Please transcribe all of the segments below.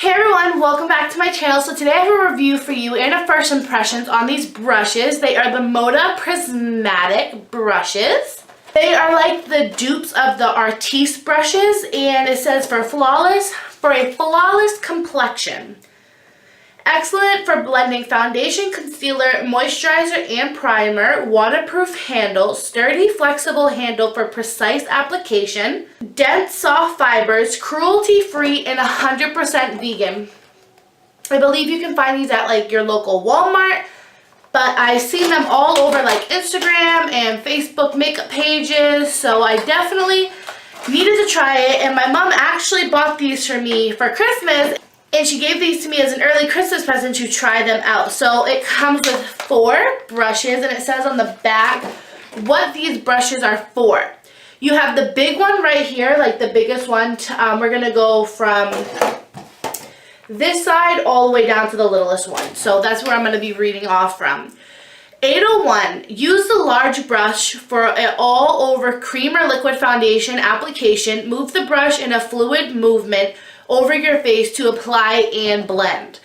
Hey everyone, welcome back to my channel. So today I have a review for you and a first impressions on these brushes. They are the Moda Prismatic brushes. They are like the dupes of the Artiste brushes, and it says for a flawless complexion. Excellent for blending foundation, concealer, moisturizer, and primer. Waterproof handle, sturdy, flexible handle for precise application. Dense, soft fibers, cruelty-free, and 100% vegan. I believe you can find these at like your local Walmart, but I've seen them all over like Instagram and Facebook makeup pages, so I definitely needed to try it. And my mom actually bought these for me for Christmas. And she gave these to me as an early Christmas present to try them out. So it comes with 4 brushes, and it says on the back what these brushes are for. You have the big one right here, like the biggest one. We're going to go from this side all the way down to the littlest one. So that's where I'm going to be reading off from. 801, use the large brush for an all-over cream or liquid foundation application. Move the brush in a fluid movement over your face to apply and blend.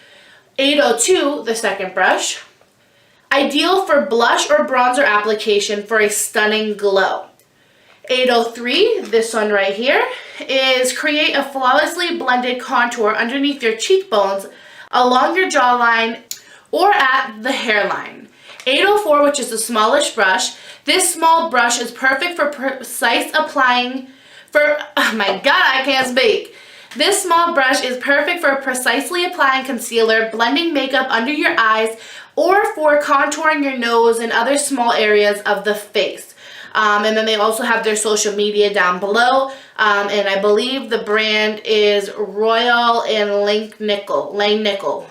802, the second brush, ideal for blush or bronzer application for a stunning glow. 803, this one right here, is create a flawlessly blended contour underneath your cheekbones, along your jawline, or at the hairline. 804, which is the smallest brush. This small brush is perfect for precise applying oh my god, I can't speak. This small brush is perfect for precisely applying concealer, blending makeup under your eyes, or for contouring your nose and other small areas of the face. And then they also have their social media down below. And I believe the brand is Royal and Langnickel.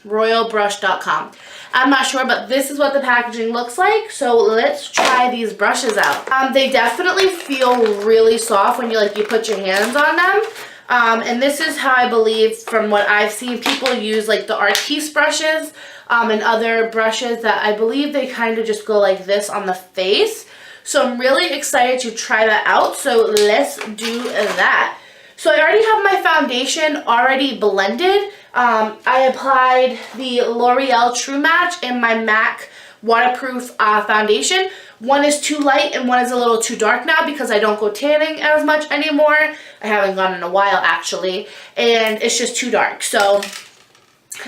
RoyalBrush.com. I'm not sure, but this is what the packaging looks like. So let's try these brushes out. They definitely feel really soft when you put your hands on them. And this is how I believe, from what I've seen, people use like the Artiste brushes and other brushes that I believe they kind of just go like this on the face. So I'm really excited to try that out. So let's do that. So I already have my foundation already blended. I applied the L'Oreal True Match in my MAC waterproof foundation. One is too light and one is a little too dark now because I don't go tanning as much anymore. I haven't gone in a while actually, and it's just too dark, so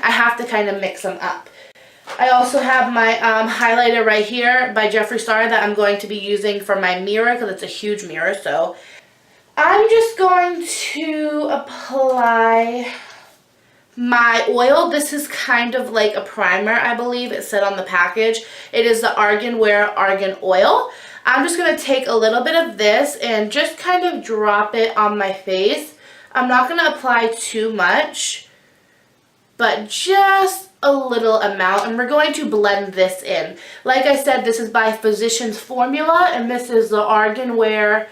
I have to kind of mix them up. I also have my highlighter right here by Jeffree Star that I'm going to be using for my mirror because it's a huge mirror. So I'm just going to apply my oil. This is kind of like a primer, I believe it said on the package. It is the Argan Wear Argan Oil. I'm just going to take a little bit of this and just kind of drop it on my face. I'm not going to apply too much, but just a little amount, and we're going to blend this in. Like I said, this is by Physicians Formula, and this is the Argan Wear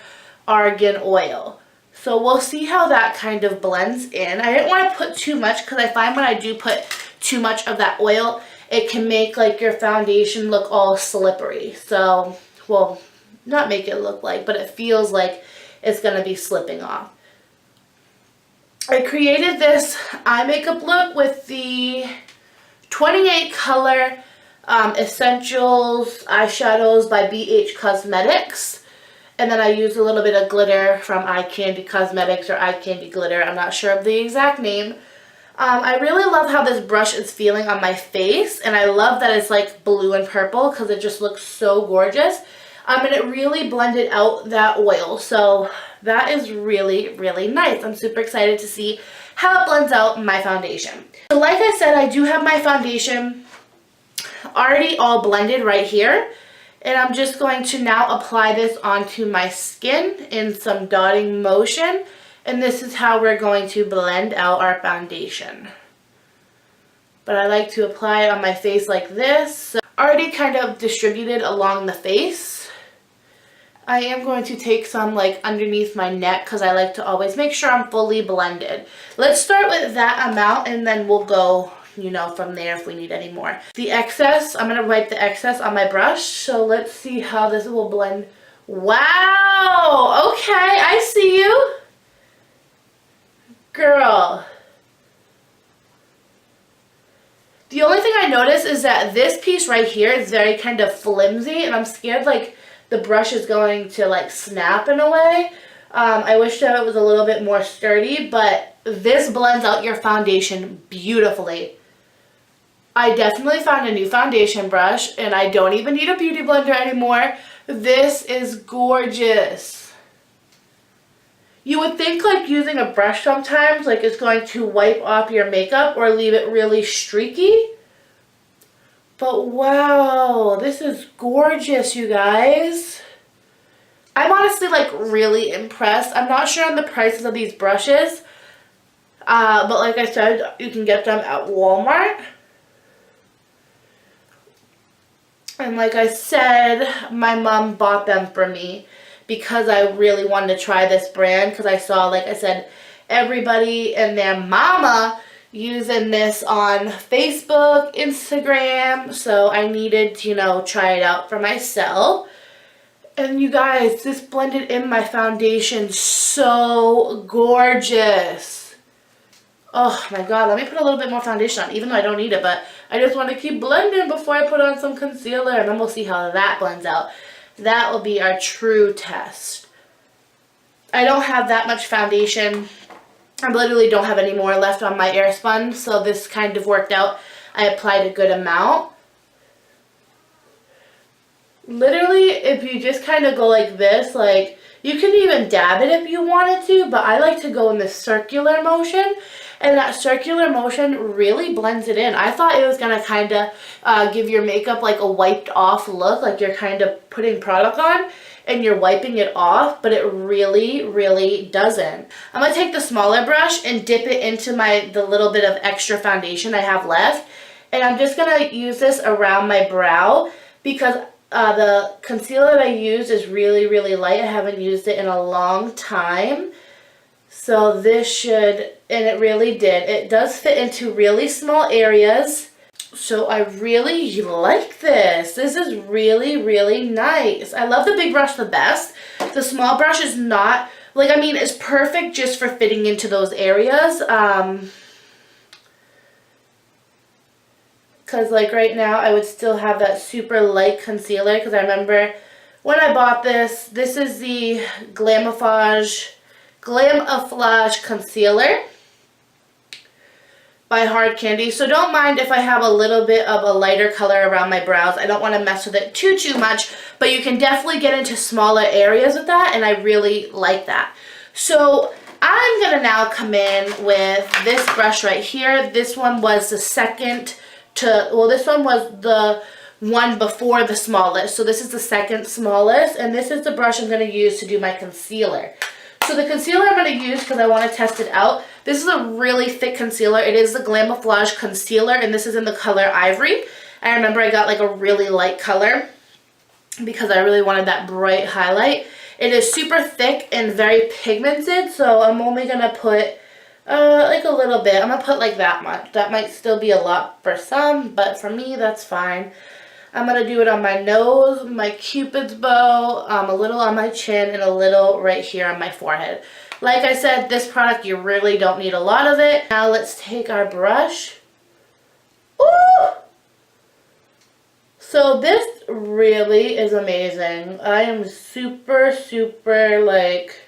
Argan Oil. So we'll see how that kind of blends in. I didn't want to put too much because I find when I do put too much of that oil, it can make like your foundation look all slippery. So, well, not make it look like, but it feels like it's going to be slipping off. I created this eye makeup look with the 28 color Essentials eyeshadows by BH Cosmetics. And then I used a little bit of glitter from Eye Candy Cosmetics or Eye Candy Glitter. I'm not sure of the exact name. I really love how this brush is feeling on my face. And I love that it's like blue and purple because it just looks so gorgeous. And it really blended out that oil. So that is really, really nice. I'm super excited to see how it blends out my foundation. So like I said, I do have my foundation already all blended right here. And I'm just going to now apply this onto my skin in some dotting motion. And this is how we're going to blend out our foundation. But I like to apply it on my face like this. So already kind of distributed along the face. I am going to take some like underneath my neck because I like to always make sure I'm fully blended. Let's start with that amount and then we'll go, you know, from there if we need any more. The excess, I'm going to wipe the excess on my brush. So let's see how this will blend. Wow! Okay, I see you. Girl. The only thing I noticed is that this piece right here is very kind of flimsy, and I'm scared like the brush is going to like snap in a way. I wish that it was a little bit more sturdy, but this blends out your foundation beautifully. I definitely found a new foundation brush, and I don't even need a beauty blender anymore. This is gorgeous. You would think like using a brush sometimes like it's going to wipe off your makeup or leave it really streaky. But wow, this is gorgeous, you guys. I'm honestly like really impressed. I'm not sure on the prices of these brushes, but like I said, you can get them at Walmart. And like I said, my mom bought them for me because I really wanted to try this brand because I saw, like I said, everybody and their mama using this on Facebook, Instagram, so I needed to, you know, try it out for myself. And you guys, this blended in my foundation so gorgeous. Oh my god, let me put a little bit more foundation on, even though I don't need it, but I just want to keep blending before I put on some concealer, and then we'll see how that blends out. That will be our true test. I don't have that much foundation. I literally don't have any more left on my airspun, so this kind of worked out. I applied a good amount. Literally, if you just kind of go like this, like, you can even dab it if you wanted to, but I like to go in this circular motion, and that circular motion really blends it in. I thought it was going to kind of give your makeup like a wiped off look, like you're kind of putting product on and you're wiping it off, but it really, really doesn't. I'm going to take the smaller brush and dip it into the little bit of extra foundation I have left, and I'm just going to use this around my brow because the concealer that I used is really, really light. I haven't used it in a long time. So this should, and it really did. It does fit into really small areas. So I really like this. This is really, really nice. I love the big brush the best. The small brush is not, like, I mean, it's perfect just for fitting into those areas. Because like right now I would still have that super light concealer because I remember when I bought this, this is the Glamaflage concealer by Hard Candy. So don't mind if I have a little bit of a lighter color around my brows. I don't want to mess with it too much, but you can definitely get into smaller areas with that, and I really like that. So I'm going to now come in with this brush right here. This one was the second this one was the one before the smallest. So this is the second smallest, and this is the brush I'm going to use to do my concealer. So the concealer I'm going to use because I want to test it out, this is a really thick concealer. It is the Glamaflage concealer, and this is in the color Ivory. I remember I got like a really light color because I really wanted that bright highlight. It is super thick and very pigmented, so I'm only going to put like a little bit. I'm going to put like that much. That might still be a lot for some, but for me, that's fine. I'm going to do it on my nose, my cupid's bow, a little on my chin, and a little right here on my forehead. Like I said, this product, you really don't need a lot of it. Now let's take our brush. Ooh! So this really is amazing. I am super, super, like,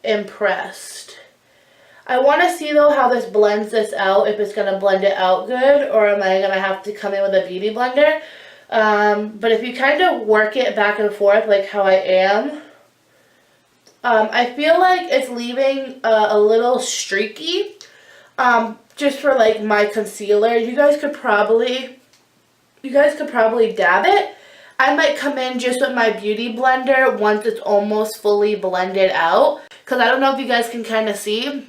impressed. I want to see, though, how this blends this out, if it's going to blend it out good, or am I going to have to come in with a beauty blender. But if you kind of work it back and forth like how I am, I feel like it's leaving a little streaky, just for, like, my concealer. You guys could probably dab it. I might come in just with my beauty blender once it's almost fully blended out, because I don't know if you guys can kind of see.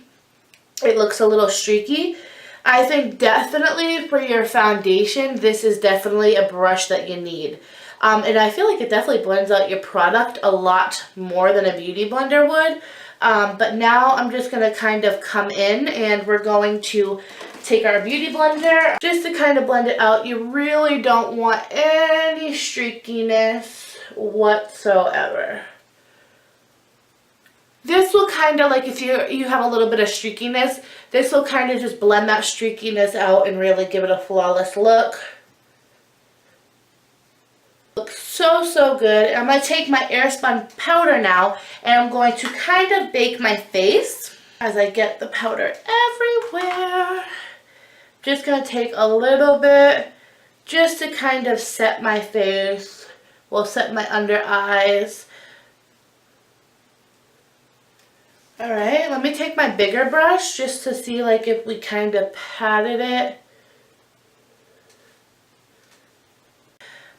It looks a little streaky. I think definitely for your foundation, this is definitely a brush that you need. And I feel like it definitely blends out your product a lot more than a beauty blender would. But now I'm just going to kind of come in, and we're going to take our beauty blender just to kind of blend it out. You really don't want any streakiness whatsoever. This will kind of, like, if you have a little bit of streakiness, this will kind of just blend that streakiness out and really give it a flawless look. Looks so, so good. I'm going to take my airspun powder now, and I'm going to kind of bake my face as I get the powder everywhere. Just going to take a little bit just to kind of set my face. We'll set my under eyes. Alright, let me take my bigger brush just to see like if we kind of patted it.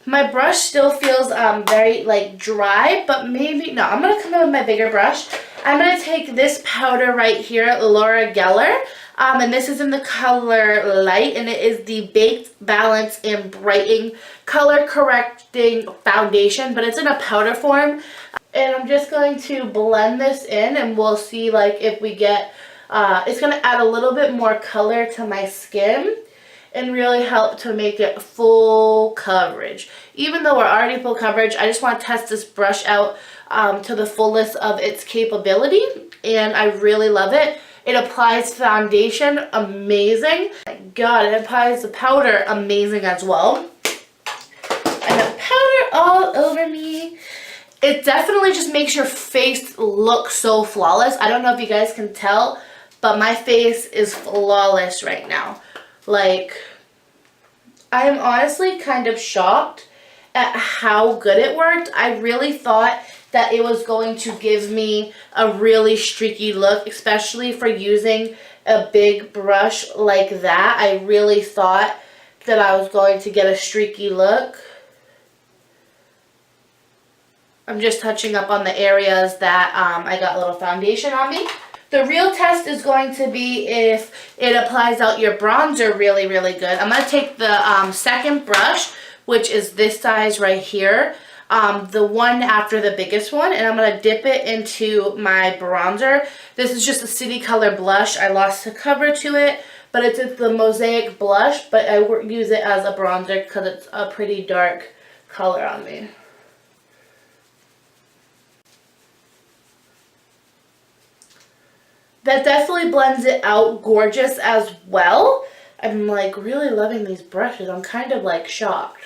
My brush still feels very like dry, but maybe, no, I'm going to come in with my bigger brush. I'm going to take this powder right here, Laura Geller, and this is in the color Light, and it is the Baked Balance and Brightening Color Correcting Foundation, but it's in a powder form. And I'm just going to blend this in, and we'll see like if we get, it's going to add a little bit more color to my skin and really help to make it full coverage. Even though we're already full coverage, I just want to test this brush out to the fullest of its capability, and I really love it. It applies foundation amazing. Oh my God, it applies the powder amazing as well. And the powder all over me. It definitely just makes your face look so flawless. I don't know if you guys can tell, but my face is flawless right now. Like, I am honestly kind of shocked at how good it worked. I really thought that it was going to give me a really streaky look, especially for using a big brush like that. I really thought that I was going to get a streaky look. I'm just touching up on the areas that I got a little foundation on me. The real test is going to be if it applies out your bronzer really, really good. I'm going to take the second brush, which is this size right here, the one after the biggest one, and I'm going to dip it into my bronzer. This is just a City Color blush. I lost the cover to it, but it's the Mosaic blush, but I use it as a bronzer because it's a pretty dark color on me. That definitely blends it out gorgeous as well. I'm like really loving these brushes. I'm kind of like shocked.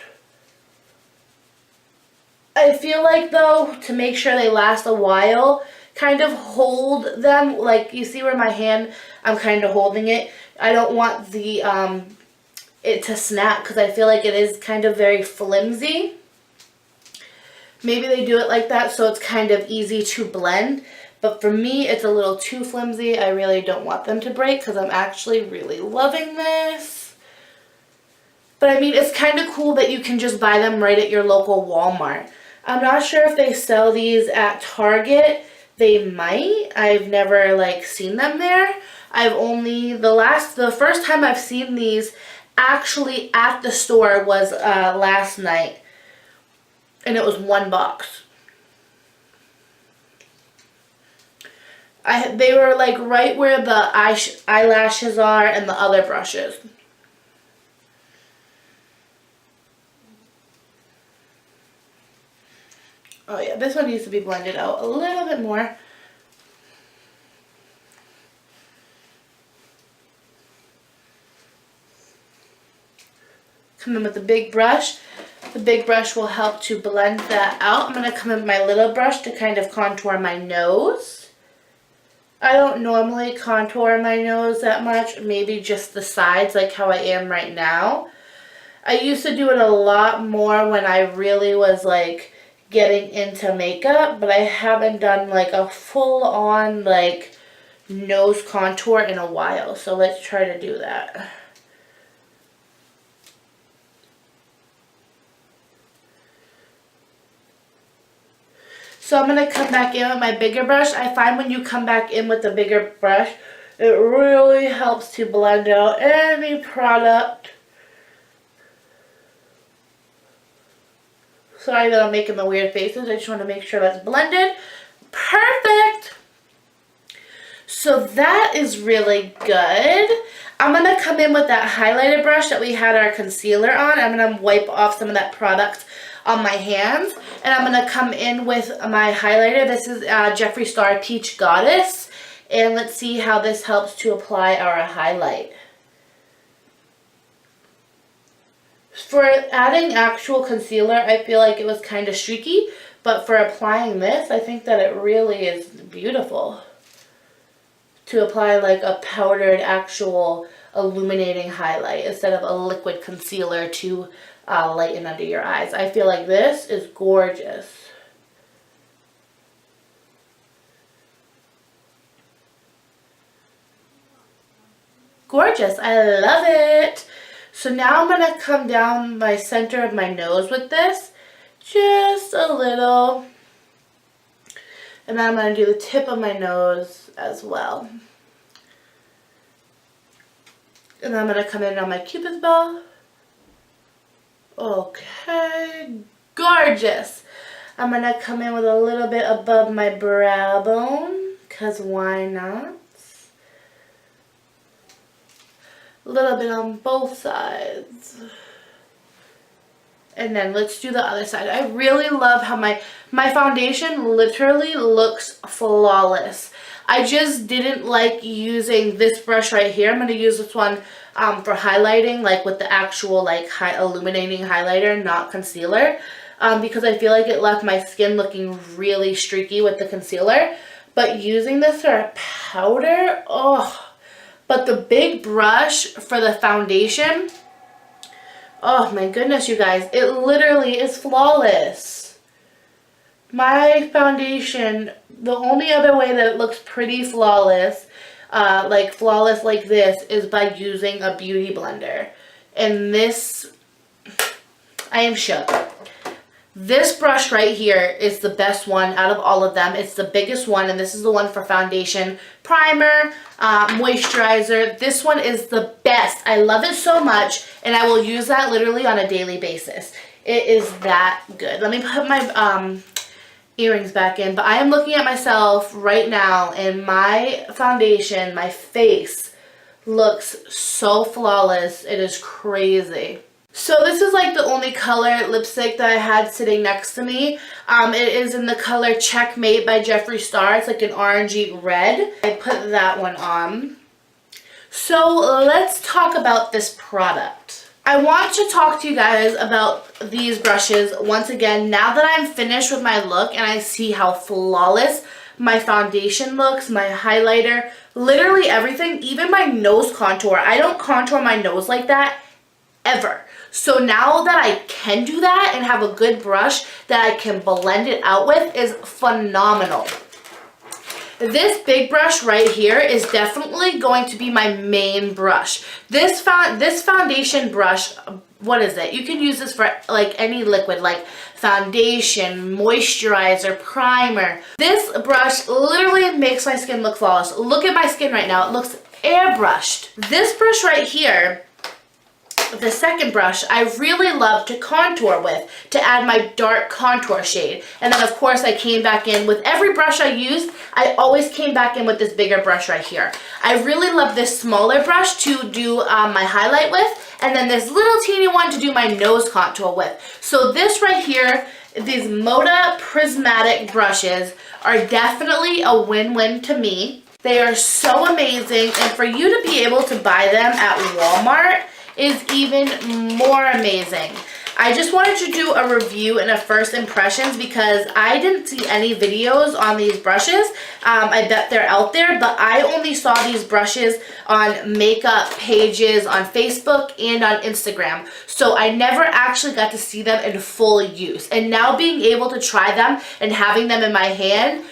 I feel like though, to make sure they last a while, kind of hold them, like you see where my hand, I'm kind of holding it. I don't want the it to snap because I feel like it is kind of very flimsy. Maybe they do it like that so it's kind of easy to blend. But for me, it's a little too flimsy. I really don't want them to break because I'm actually really loving this. But I mean, it's kind of cool that you can just buy them right at your local Walmart. I'm not sure if they sell these at Target. They might. I've never like seen them there. I've only, the first time I've seen these actually at the store was last night. And it was one box. They were like right where the eyelashes are and the other brushes. Oh yeah, this one needs to be blended out a little bit more. Come in with the big brush. The big brush will help to blend that out. I'm going to come in with my little brush to kind of contour my nose. I don't normally contour my nose that much, maybe just the sides like how I am right now. I used to do it a lot more when I really was like getting into makeup, but I haven't done like a full-on like nose contour in a while, so let's try to do that. So I'm going to come back in with my bigger brush. I find when you come back in with the bigger brush, it really helps to blend out any product. Sorry that I'm making the weird faces. I just want to make sure that's blended. Perfect! So that is really good. I'm going to come in with that highlighter brush that we had our concealer on. I'm going to wipe off some of that product on my hands. And I'm going to come in with my highlighter. This is Jeffree Star Peach Goddess. And let's see how this helps to apply our highlight. For adding actual concealer, I feel like it was kind of streaky. But for applying this, I think that it really is beautiful. To apply like a powdered actual illuminating highlight instead of a liquid concealer to lighten under your eyes. I feel like this is gorgeous. Gorgeous. I love it. So now I'm going to come down my center of my nose with this. Just a little. And then I'm going to do the tip of my nose as well. And then I'm going to come in on my Cupid's bow. Okay. Gorgeous. I'm going to come in with a little bit above my brow bone. Because why not? A little bit on both sides. And then let's do the other side. I really love how my foundation literally looks flawless. I just didn't like using this brush right here. I'm going to use this one for highlighting, like with the actual like illuminating highlighter, not concealer. Because I feel like it left my skin looking really streaky with the concealer. But using this for a powder, oh. But the big brush for the foundation, oh my goodness, you guys, it literally is flawless. My foundation, the only other way that it looks pretty flawless, flawless like this, is by using a beauty blender. And this, I am shook. This brush right here is the best one out of all of them. It's the biggest one, and this is the one for foundation, primer, moisturizer. This one is the best. I love it so much, and I will use that literally on a daily basis. It is that good. Let me put my earrings back in, but I am looking at myself right now, and my foundation, my face, looks so flawless. It is crazy. So this is like the only color lipstick that I had sitting next to me. It is in the color Checkmate by Jeffree Star. It's like an orangey red. I put that one on. So let's talk about this product. I want to talk to you guys about these brushes once again now that I'm finished with my look and I see how flawless my foundation looks, my highlighter, literally everything, even my nose contour. I don't contour my nose like that ever. So now that I can do that and have a good brush that I can blend it out with is phenomenal. This big brush right here is definitely going to be my main brush. This foundation brush, what is it? You can use this for like any liquid, like foundation, moisturizer, primer. This brush literally makes my skin look flawless. Look at my skin right now. It looks airbrushed. This brush right here, the second brush, I really love to contour with, to add my dark contour shade. And then of course I came back in with every brush I used, I always came back in with this bigger brush right here. I really love this smaller brush to do my highlight with, and then this little teeny one to do my nose contour with. So this right here, these Moda Prismatic brushes are definitely a win-win to me. They are so amazing, and for you to be able to buy them at Walmart is even more amazing. I just wanted to do a review and a first impressions because I didn't see any videos on these brushes. I bet they're out there, but I only saw these brushes on makeup pages on Facebook and on Instagram. So I never actually got to see them in full use. And now being able to try them and having them in my hand,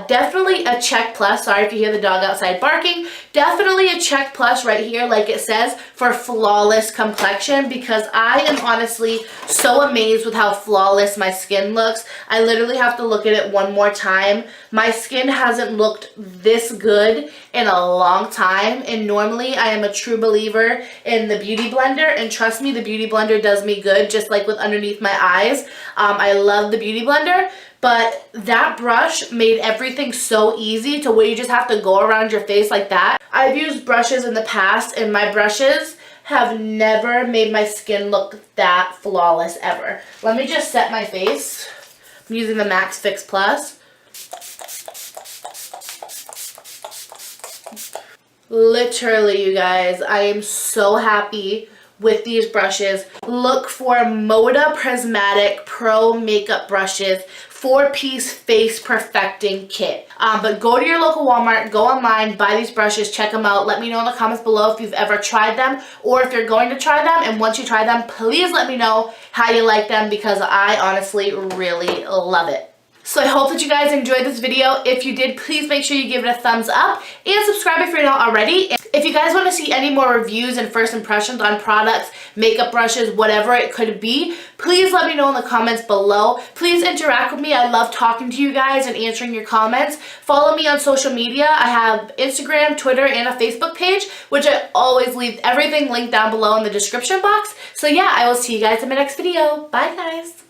definitely a check plus. Sorry if you hear the dog outside barking. Definitely a check plus right here, like it says, for flawless complexion, because I am honestly so amazed with how flawless my skin looks. I literally have to look at it one more time. My skin hasn't looked this good in a long time, and normally I am a true believer in the Beauty Blender, and trust me, the Beauty Blender does me good, just like with underneath my eyes. I love the Beauty Blender, but that brush made everything so easy to where you just have to go around your face like that. I've used brushes in the past, and my brushes have never made my skin look that flawless ever. Let me just set my face. I'm using the Max Fix Plus. Literally, you guys, I am so happy with these brushes. Look for Moda Prismatic Pro Makeup Brushes 4-piece face perfecting kit. But go to your local Walmart, go online, buy these brushes, check them out. Let me know in the comments below if you've ever tried them or if you're going to try them. And once you try them, please let me know how you like them because I honestly really love it. So I hope that you guys enjoyed this video. If you did, please make sure you give it a thumbs up and subscribe if you're not already. If you guys want to see any more reviews and first impressions on products, makeup brushes, whatever it could be, please let me know in the comments below. Please interact with me. I love talking to you guys and answering your comments. Follow me on social media. I have Instagram, Twitter, and a Facebook page, which I always leave everything linked down below in the description box. So yeah, I will see you guys in my next video. Bye guys.